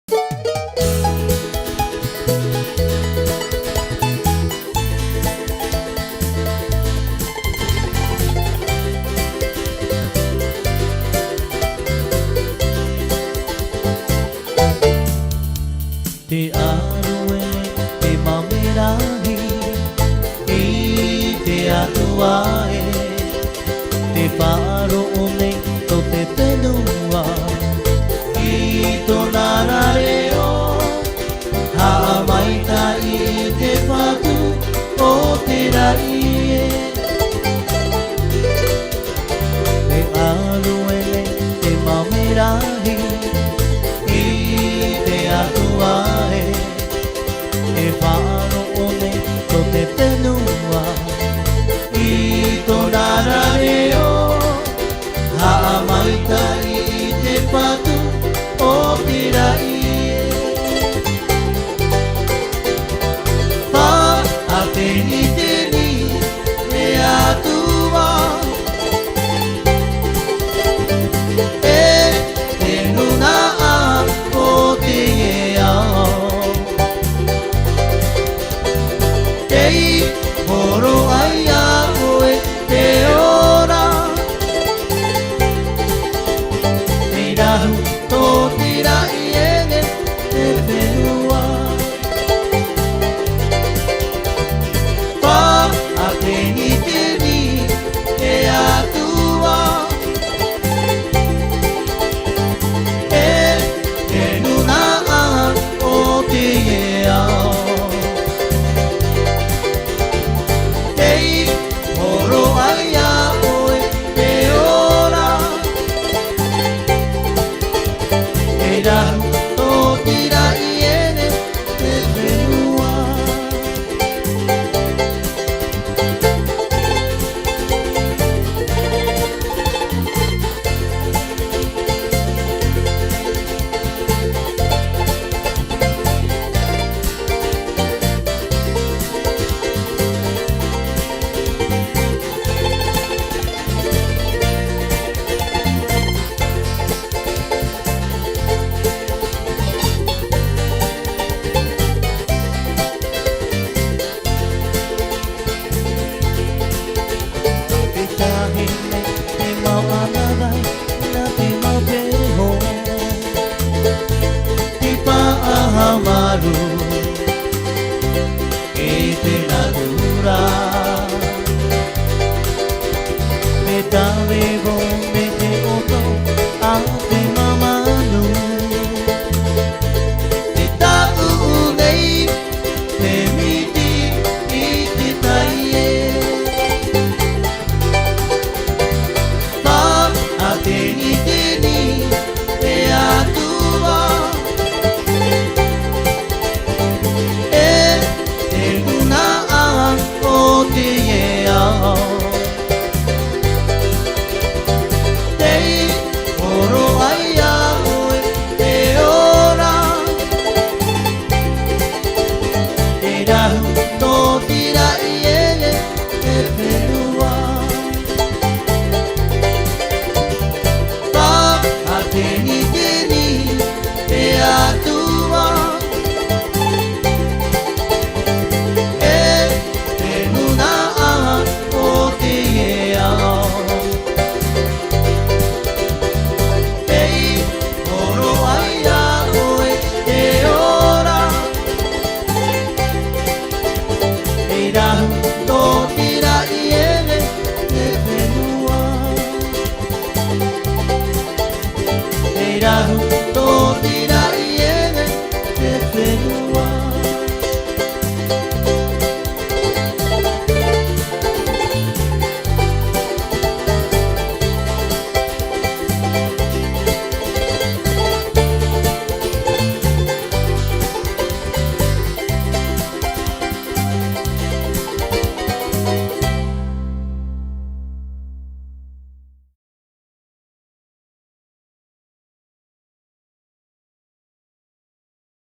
Te aruele, te mamerahi, te atuae, te paro one, to te tenua, to narareo, hamaita te patu, o te raie. Te aruele, te mamerahi, te atuae, te paro one, to te tenua, to narareo, hamaita te patu, o te raie. Pa a teni me atua, te luna o te eao. Ei moro ai a oe te ora, te rahu to te raiene te whenua. Pa a teni e atua, te luna o te eao. Ei moro ai a oe te ora, te rahu to te raiene te whenua. Te mau anagai, na te mau pereho, te pa aha